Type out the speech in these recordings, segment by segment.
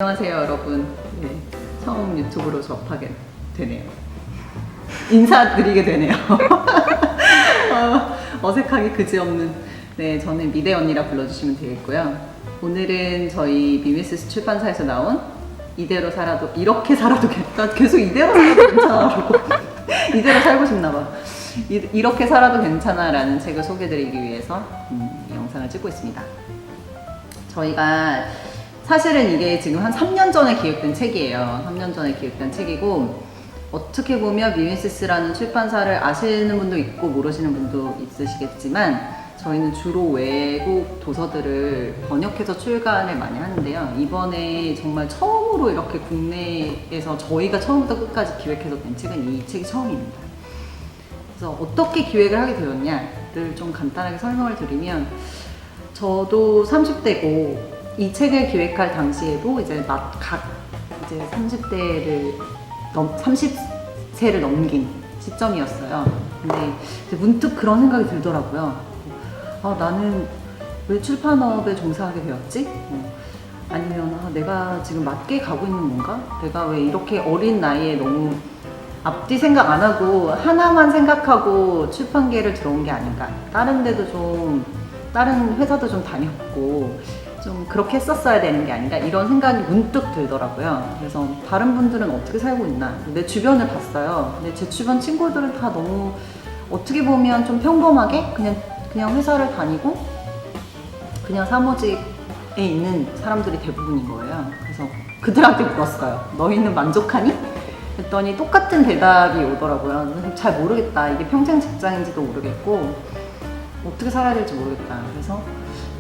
안녕하세요 여러분. 네, 처음 유튜브로 접하게 되네요. 인사드리게 되네요. 어색하게 그지없는. 네, 저는 미대 언니라 불러주시면 되겠고요. 오늘은 저희 미미스스 출판사에서 나온 이대로 살아도 이렇게 살아도 괜찮아. 계속 이대로 살아도 괜찮아라고. 이대로 살고 싶나봐. 이렇게 살아도 괜찮아라는 책을 소개드리기 위해서 이 영상을 찍고 있습니다. 저희가 사실은 이게 지금 한 3년 전에 기획된 책이에요. 3년 전에 기획된 책이고, 어떻게 보면 미미스스라는 출판사를 아시는 분도 있고 모르시는 분도 있으시겠지만, 저희는 주로 외국 도서들을 번역해서 출간을 많이 하는데요. 이번에 정말 처음으로 이렇게 국내에서 저희가 처음부터 끝까지 기획해서 낸 책은 이 책이 처음입니다. 그래서 어떻게 기획을 하게 되었냐를 좀 간단하게 설명을 드리면, 저도 30대고 이 책을 기획할 당시에도 이제 이제 30세를 넘긴 시점이었어요. 근데 이제 문득 그런 생각이 들더라고요. 나는 왜 출판업에 종사하게 되었지? 아니면 내가 지금 맞게 가고 있는 건가? 내가 왜 이렇게 어린 나이에 너무 앞뒤 생각 안 하고 하나만 생각하고 출판계를 들어온 게 아닌가? 다른 회사도 좀 다녔고 좀 그렇게 했었어야 되는 게 아닌가, 이런 생각이 문득 들더라고요. 그래서 다른 분들은 어떻게 살고 있나, 내 주변을 봤어요. 근데 제 주변 친구들은 다 너무 어떻게 보면 좀 평범하게 그냥 회사를 다니고 그냥 사무직에 있는 사람들이 대부분인 거예요. 그래서 그들한테 물었어요. 너희는 만족하니? 했더니 똑같은 대답이 오더라고요. 잘 모르겠다. 이게 평생 직장인지도 모르겠고 어떻게 살아야 될지 모르겠다. 그래서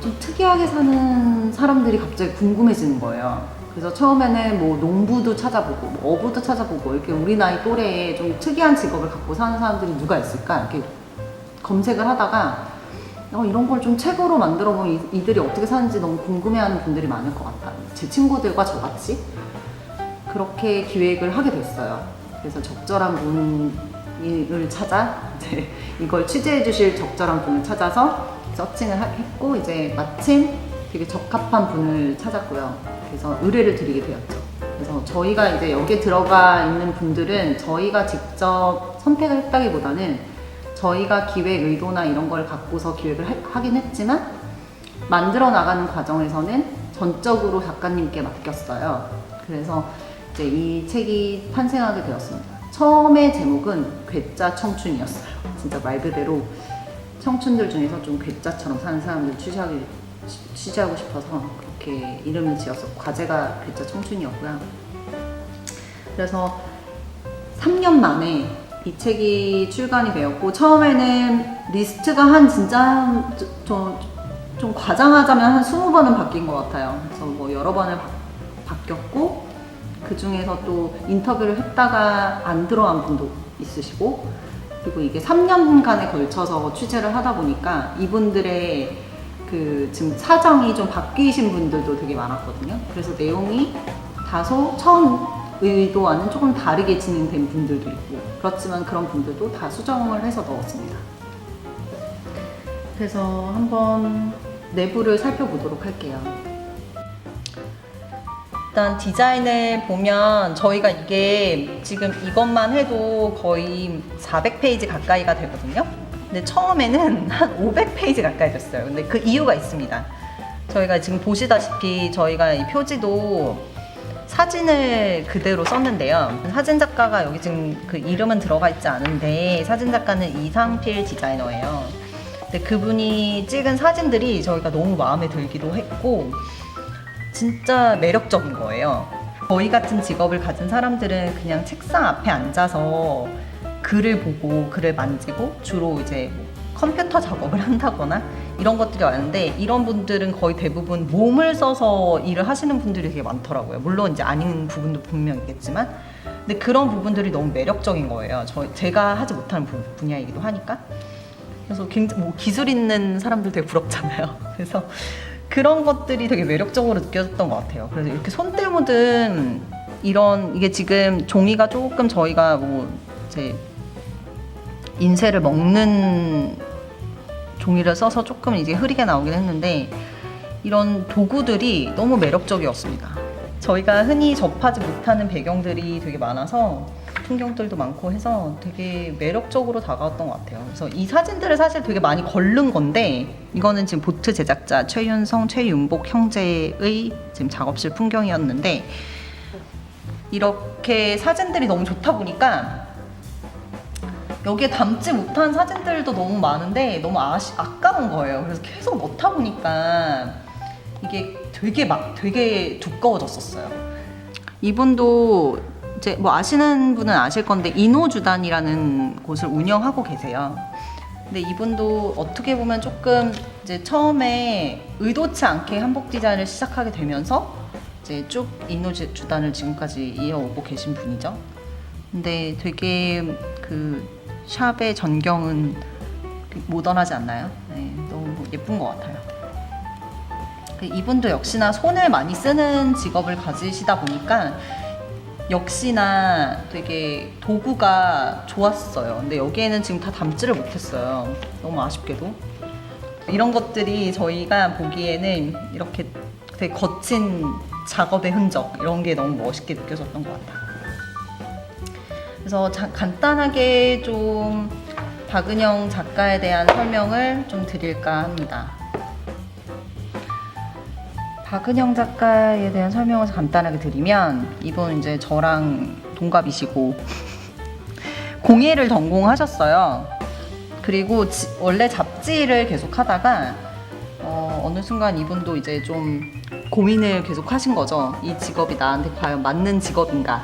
좀 특이하게 사는 사람들이 갑자기 궁금해지는 거예요. 그래서 처음에는 뭐 농부도 찾아보고 뭐 어부도 찾아보고 이렇게 우리 나이 또래에 좀 특이한 직업을 갖고 사는 사람들이 누가 있을까 이렇게 검색을 하다가 이런 걸 좀 책으로 만들어 보면 이들이 어떻게 사는지 너무 궁금해하는 분들이 많을 것 같다. 제 친구들과 저같이 그렇게 기획을 하게 됐어요. 그래서 적절한 분을 찾아 이제 이걸 취재해 주실 적절한 분을 찾아서 서칭을 했고, 이제 마침 되게 적합한 분을 찾았고요. 그래서 의뢰를 드리게 되었죠. 그래서 저희가 이제 여기에 들어가 있는 분들은 저희가 직접 선택을 했다기보다는 저희가 기획 의도나 이런 걸 갖고서 기획을 하긴 했지만 만들어 나가는 과정에서는 전적으로 작가님께 맡겼어요. 그래서 이제 이 책이 탄생하게 되었습니다. 처음에 제목은 괴짜 청춘이었어요. 진짜 말 그대로 청춘들 중에서 좀 괴짜처럼 사는 사람들 취재하고 싶어서 그렇게 이름을 지어서 과제가 괴짜 청춘이었고요. 그래서 3년 만에 이 책이 출간이 되었고, 처음에는 리스트가 진짜 좀 과장하자면 한 20번은 바뀐 것 같아요. 그래서 뭐 여러 번을 바뀌었고, 그 중에서 또 인터뷰를 했다가 안 들어간 분도 있으시고, 그리고 이게 3년간에 걸쳐서 취재를 하다 보니까 이분들의 지금 사정이 좀 바뀌신 분들도 되게 많았거든요. 그래서 내용이 다소 처음 의도와는 조금 다르게 진행된 분들도 있고, 그렇지만 그런 분들도 다 수정을 해서 넣었습니다. 그래서 한번 내부를 살펴보도록 할게요. 일단 디자인을 보면 저희가 이게 지금 이것만 해도 거의 400페이지 가까이가 되거든요. 근데 처음에는 한 500페이지 가까이 됐어요. 근데 그 이유가 있습니다. 저희가 지금 보시다시피 저희가 이 표지도 사진을 그대로 썼는데요. 사진 작가가 여기 지금 그 이름은 들어가 있지 않은데, 사진 작가는 이상필 디자이너예요. 근데 그분이 찍은 사진들이 저희가 너무 마음에 들기도 했고 진짜 매력적인 거예요. 저희 같은 직업을 가진 사람들은 그냥 책상 앞에 앉아서 글을 보고 글을 만지고 주로 이제 뭐 컴퓨터 작업을 한다거나 이런 것들이 많은데, 이런 분들은 거의 대부분 몸을 써서 일을 하시는 분들이 되게 많더라고요. 물론 이제 아닌 부분도 분명 있겠지만, 근데 그런 부분들이 너무 매력적인 거예요. 제가 하지 못하는 분야이기도 하니까. 그래서 굉장히 뭐 기술 있는 사람들 되게 부럽잖아요. 그래서 그런 것들이 되게 매력적으로 느껴졌던 것 같아요. 그래서 이렇게 손때 묻은 이게 지금 종이가 조금 저희가 뭐 이제 인쇄를 먹는 종이를 써서 조금 이제 흐리게 나오긴 했는데, 이런 도구들이 너무 매력적이었습니다. 저희가 흔히 접하지 못하는 배경들이 되게 많아서 풍경들도 많고 해서 되게 매력적으로 다가왔던 것 같아요. 그래서 이 사진들을 사실 되게 많이 걸른 건데 이거는 지금 보트 제작자 최윤성, 최윤복 형제의 지금 작업실 풍경이었는데 이렇게 사진들이 너무 좋다 보니까 여기에 담지 못한 사진들도 너무 많은데 너무 아까운 거예요. 그래서 계속 넣다 보니까 이게 되게 두꺼워졌었어요. 이분도 이제 뭐 아시는 분은 아실 건데 이노주단이라는 곳을 운영하고 계세요. 근데 이분도 어떻게 보면 조금 이제 처음에 의도치 않게 한복 디자인을 시작하게 되면서 이제 쭉 이노주단을 지금까지 이어오고 계신 분이죠. 근데 되게 그 샵의 전경은 모던하지 않나요? 네, 너무 예쁜 것 같아요. 이분도 역시나 손을 많이 쓰는 직업을 가지시다 보니까 역시나 되게 도구가 좋았어요. 근데 여기에는 지금 다 담지를 못했어요. 너무 아쉽게도. 이런 것들이 저희가 보기에는 이렇게 되게 거친 작업의 흔적 이런 게 너무 멋있게 느껴졌던 것 같아요. 그래서 간단하게 좀 박은영 작가에 대한 설명을 좀 드릴까 합니다. 박은영 작가에 대한 설명을 간단하게 드리면 이분 이제 저랑 동갑이시고 공예를 전공하셨어요. 그리고 원래 잡지를 계속 하다가 어느 순간 이분도 이제 좀 고민을 계속 하신 거죠. 이 직업이 나한테 과연 맞는 직업인가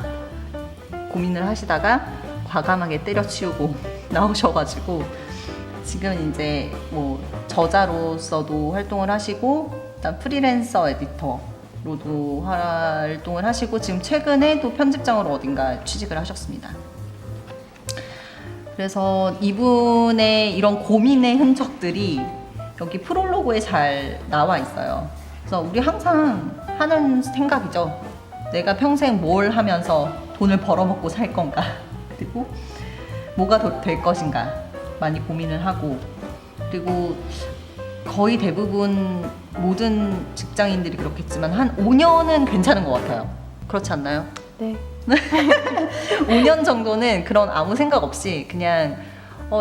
고민을 하시다가 과감하게 때려치우고 나오셔가지고 지금 이제 뭐 저자로서도 활동을 하시고 일단 프리랜서 에디터로도 활동을 하시고 지금 최근에 또 편집장으로 어딘가 취직을 하셨습니다. 그래서 이분의 이런 고민의 흔적들이 여기 프롤로그에 잘 나와 있어요. 그래서 우리 항상 하는 생각이죠. 내가 평생 뭘 하면서 돈을 벌어먹고 살 건가 그리고 뭐가 더 될 것인가 많이 고민을 하고 그리고 거의 대부분 모든 직장인들이 그렇겠지만 한 5년은 괜찮은 것 같아요. 그렇지 않나요? 네. 5년 정도는 그런 아무 생각 없이 그냥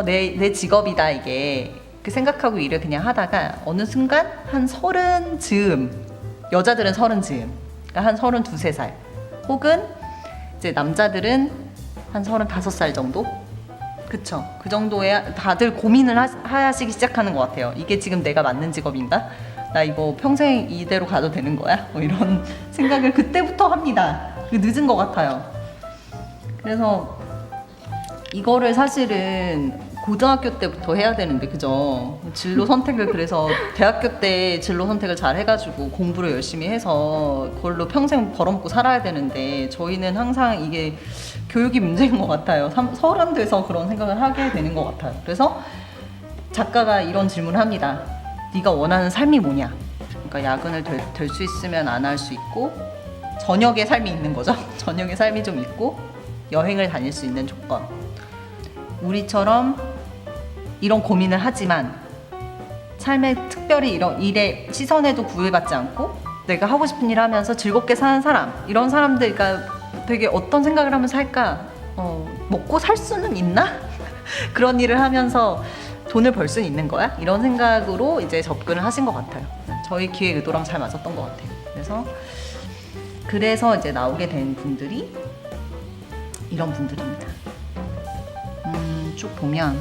내 직업이다 이게 그 생각하고 일을 그냥 하다가 어느 순간 한 30 즈음 여자들은 30 즈음 그러니까 한 32, 3살 혹은 이제 남자들은 한 35살 정도? 그쵸. 그 정도에 다들 고민을 하시기 시작하는 것 같아요. 이게 지금 내가 맞는 직업인가? 나 이거 평생 이대로 가도 되는 거야? 뭐 이런 생각을 그때부터 합니다. 늦은 것 같아요. 그래서 이거를 사실은 고등학교 때부터 해야 되는데 그죠? 진로 선택을 그래서 대학교 때 진로 선택을 잘 해가지고 공부를 열심히 해서 그걸로 평생 벌어먹고 살아야 되는데 저희는 항상 이게 교육이 문제인 것 같아요. 서른 돼서 그런 생각을 하게 되는 것 같아요. 그래서 작가가 이런 질문을 합니다. 네가 원하는 삶이 뭐냐? 그러니까 야근을 될 수 있으면 안 할 수 있고 저녁의 삶이 있는 거죠. 저녁의 삶이 좀 있고 여행을 다닐 수 있는 조건. 우리처럼 이런 고민을 하지만 삶에 특별히 이런 일에 시선에도 구애받지 않고 내가 하고 싶은 일을 하면서 즐겁게 사는 사람 이런 사람들 그러니까 되게 어떤 생각을 하면서 살까? 먹고 살 수는 있나? 그런 일을 하면서 돈을 벌 수는 있는 거야? 이런 생각으로 이제 접근을 하신 것 같아요. 저희 기획 의도랑 잘 맞았던 것 같아요. 그래서 이제 나오게 된 분들이 이런 분들입니다. 쭉 보면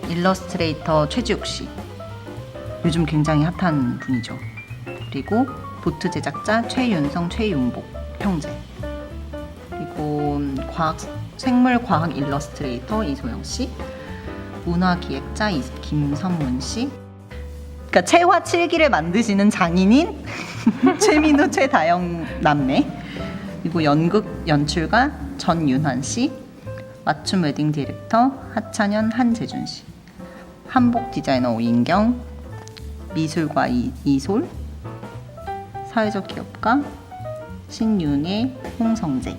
일러스트레이터 최지욱 씨 요즘 굉장히 핫한 분이죠. 그리고 보트 제작자 최윤성, 최윤복 형제 그리고 생물과학 일러스트레이터 이소영 씨 문화기획자 김선문 씨 그러니까 채화 7기를 만드시는 장인인 최민우, 최다영 남매 그리고 연극 연출가 전윤환 씨 맞춤 웨딩 디렉터 하찬현, 한재준 씨 한복 디자이너 오인경 미술가 이솔 사회적 기업가 신윤예, 홍성재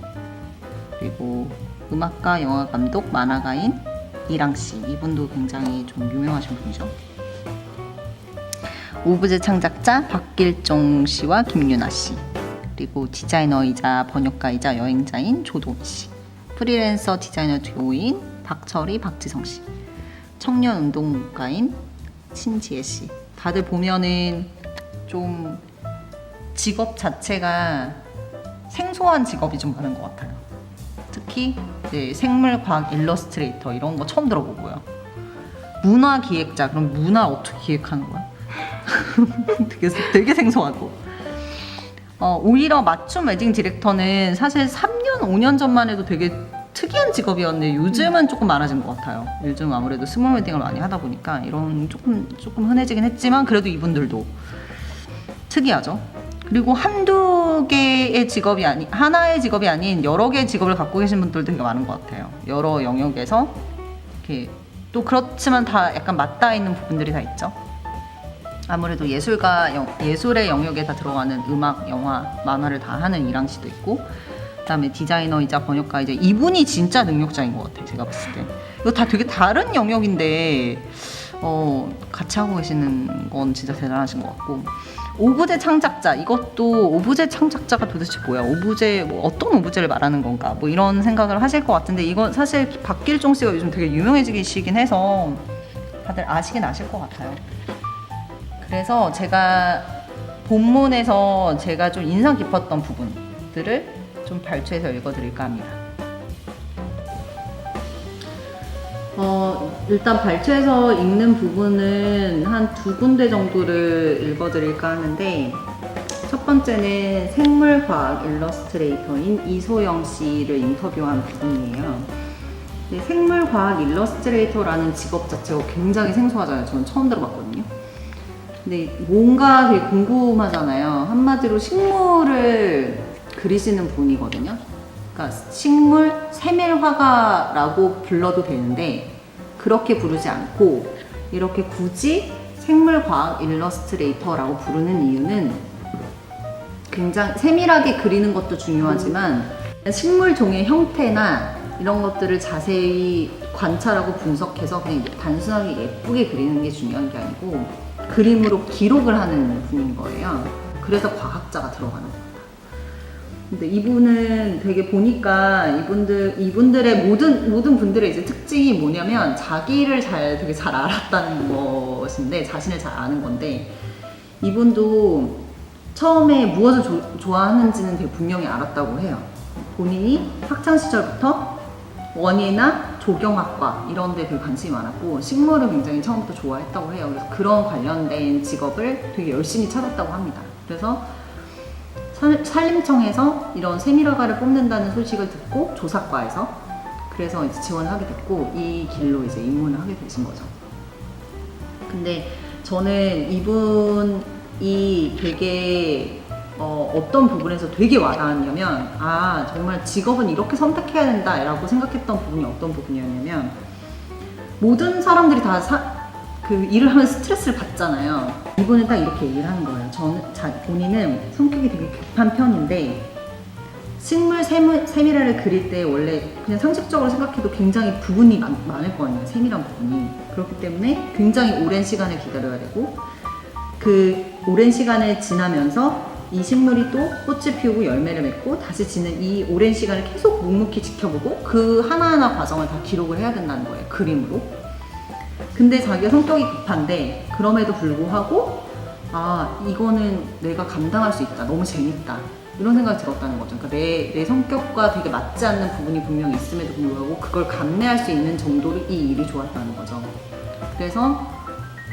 그리고 음악가, 영화감독, 만화가인 이랑씨 이분도 굉장히 좀 유명하신 분이죠. 오브제 창작자 박길종 씨와 김유나 씨 그리고 디자이너이자 번역가이자 여행자인 조도훈 씨, 프리랜서 디자이너 듀오인 박철희, 박지성 씨, 청년 운동가인 신지혜 씨. 다들 보면은 좀 직업 자체가 생소한 직업이 좀 많은 것 같아요. 특히 생물과학 일러스트레이터 이런 거 처음 들어보고요. 문화기획자, 그럼 문화 어떻게 기획하는 거야? 되게 생소하고. 오히려 맞춤 웨딩 디렉터는 사실 3년, 5년 전만 해도 되게 특이한 직업이었는데 요즘은 조금 많아진 것 같아요. 요즘 아무래도 스몰 웨딩을 많이 하다 보니까 이런 조금 흔해지긴 했지만 그래도 이분들도 특이하죠. 그리고 한두 개의 직업이 하나의 직업이 아닌 여러 개의 직업을 갖고 계신 분들도 되게 많은 것 같아요. 여러 영역에서 이렇게 또 그렇지만 다 약간 맞닿아 있는 부분들이 다 있죠. 아무래도 예술의 영역에 다 들어가는 음악, 영화, 만화를 다 하는 이랑 씨도 있고, 그다음에 디자이너이자 번역가이자 이분이 진짜 능력자인 것 같아요. 제가 봤을 때 이거 다 되게 다른 영역인데 같이 하고 계시는 건 진짜 대단하신 것 같고, 오브제 창작자, 이것도 오브제 창작자가 도대체 뭐야? 오브제 어떤 오브제를 말하는 건가? 이런 생각을 하실 것 같은데, 이건 사실 박길종 씨가 요즘 되게 유명해지시긴 해서 다들 아시긴 아실 것 같아요. 그래서 제가 본문에서 제가 좀 인상 깊었던 부분들을 좀 발췌해서 읽어드릴까 합니다. 일단 발췌해서 읽는 부분은 한 2군데 정도를 읽어드릴까 하는데, 첫 번째는 생물과학 일러스트레이터인 이소영 씨를 인터뷰한 부분이에요. 생물과학 일러스트레이터라는 직업 자체가 굉장히 생소하잖아요. 저는 처음 들어봤거든요. 근데 뭔가 되게 궁금하잖아요. 한마디로 식물을 그리시는 분이거든요. 그러니까 식물 세밀화가라고 불러도 되는데 그렇게 부르지 않고 이렇게 굳이 생물과학 일러스트레이터라고 부르는 이유는, 굉장히 세밀하게 그리는 것도 중요하지만 식물 종의 형태나 이런 것들을 자세히 관찰하고 분석해서 그냥 단순하게 예쁘게 그리는 게 중요한 게 아니고 그림으로 기록을 하는 분인 거예요. 그래서 과학자가 들어가는 거예요. 근데 이분은 되게 보니까 이분들의 모든 분들의 이제 특징이 뭐냐면 자기를 되게 잘 알았다는 것인데, 자신을 잘 아는 건데, 이분도 처음에 무엇을 좋아하는지는 되게 분명히 알았다고 해요. 본인이 학창 시절부터 원예나 조경학과 이런 데 되게 관심이 많았고 식물을 굉장히 처음부터 좋아했다고 해요. 그래서 그런 관련된 직업을 되게 열심히 찾았다고 합니다. 그래서 산림청에서 이런 세밀화가를 뽑는다는 소식을 듣고 조사과에서 그래서 이제 지원을 하게 됐고 이 길로 이제 입문을 하게 되신 거죠. 근데 저는 이분이 되게 어떤 부분에서 되게 와닿았냐면, 정말 직업은 이렇게 선택해야 된다 라고 생각했던 부분이 어떤 부분이었냐면, 모든 사람들이 다 그 일을 하면 스트레스를 받잖아요. 이분은 딱 이렇게 얘기를 하는 거예요. 본인은 성격이 되게 급한 편인데 식물 세밀화를 그릴 때 원래 그냥 상식적으로 생각해도 굉장히 부분이 많을 거 아니에요. 세밀한 부분이. 그렇기 때문에 굉장히 오랜 시간을 기다려야 되고, 그 오랜 시간을 지나면서 이 식물이 또 꽃을 피우고 열매를 맺고 다시 지는 이 오랜 시간을 계속 묵묵히 지켜보고 그 하나하나 과정을 다 기록을 해야 된다는 거예요. 그림으로. 근데 자기가 성격이 급한데 그럼에도 불구하고 이거는 내가 감당할 수 있다. 너무 재밌다. 이런 생각이 들었다는 거죠. 그러니까 내 성격과 되게 맞지 않는 부분이 분명히 있음에도 불구하고 그걸 감내할 수 있는 정도로 이 일이 좋았다는 거죠. 그래서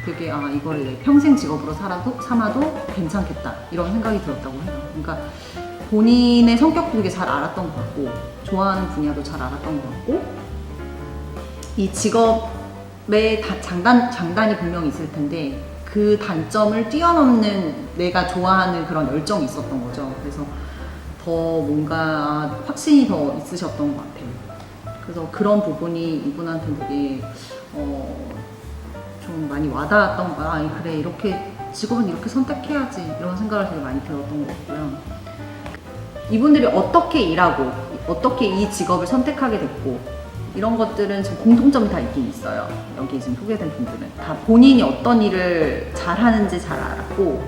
되게 이걸 내 평생 직업으로 삼아도 괜찮겠다 이런 생각이 들었다고 해요. 그러니까 본인의 성격도 되게 잘 알았던 것 같고 좋아하는 분야도 잘 알았던 것 같고, 이 직업의 장단이 분명히 있을 텐데 그 단점을 뛰어넘는 내가 좋아하는 그런 열정이 있었던 거죠. 그래서 더 뭔가 확신이 더 있으셨던 것 같아요. 그래서 그런 부분이 이분한테 되게 좀 많이 와닿았던 거야. 그래, 이렇게 직업은 이렇게 선택해야지 이런 생각을 되게 많이 들었던 것 같고요. 이분들이 어떻게 일하고 어떻게 이 직업을 선택하게 됐고 이런 것들은 지금 공통점이 다 있긴 있어요. 여기 지금 소개된 분들은 다 본인이 어떤 일을 잘하는지 잘 알았고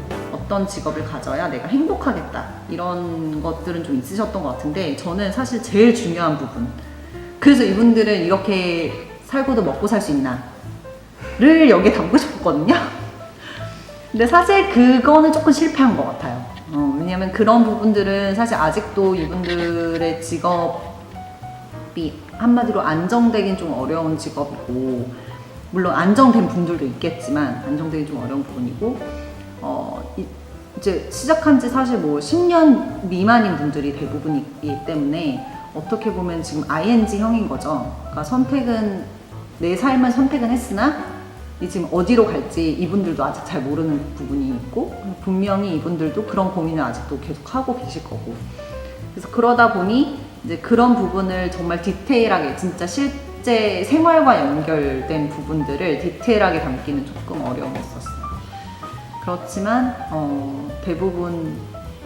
어떤 직업을 가져야 내가 행복하겠다 이런 것들은 좀 있으셨던 것 같은데 저는 사실 제일 중요한 부분 그래서 이분들은 이렇게 살고도 먹고 살 수 있나 를 여기에 담고 싶었거든요. 근데 사실 그거는 조금 실패한 것 같아요. 왜냐면 그런 부분들은 사실 아직도 이분들의 직업이 한마디로 안정되긴 좀 어려운 직업이고 물론 안정된 분들도 있겠지만 안정되기 좀 어려운 부분이고 이제 시작한 지 사실 뭐 10년 미만인 분들이 대부분이기 때문에 어떻게 보면 지금 ING형인 거죠. 그러니까 선택은 내 삶을 선택은 했으나 지금 어디로 갈지 이분들도 아직 잘 모르는 부분이 있고 분명히 이분들도 그런 고민을 아직도 계속 하고 계실 거고 그래서 그러다 보니 이제 그런 부분을 정말 디테일하게 진짜 실제 생활과 연결된 부분들을 디테일하게 담기는 조금 어려웠었어요. 그렇지만 대부분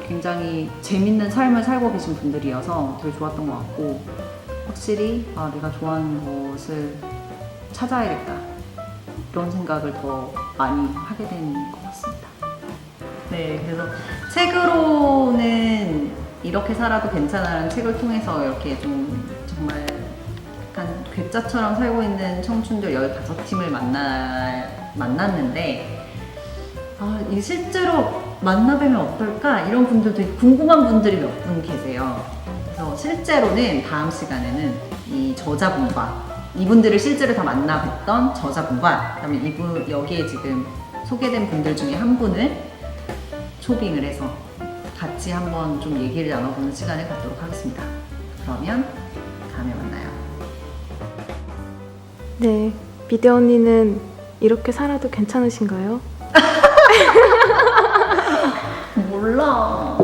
굉장히 재밌는 삶을 살고 계신 분들이어서 되게 좋았던 것 같고 확실히 내가 좋아하는 것을 찾아야겠다 이런 생각을 더 많이 하게 된 것 같습니다. 네, 그래서 책으로는 이렇게 살아도 괜찮아라는 책을 통해서 이렇게 좀 정말 약간 괴짜처럼 살고 있는 청춘들 15팀을 만났는데 이 실제로 만나뵈면 어떨까? 이런 분들도 궁금한 분들이 몇 분 계세요. 그래서 실제로는 다음 시간에는 이 저자분과 이분들을 실제로 다 만나뵀던 저자분과 그다음에 여기에 지금 소개된 분들 중에 한 분을 초빙을 해서 같이 한번 좀 얘기를 나눠보는 시간을 갖도록 하겠습니다. 그러면 다음에 만나요. 네, 미대 언니는 이렇게 살아도 괜찮으신가요? 몰라.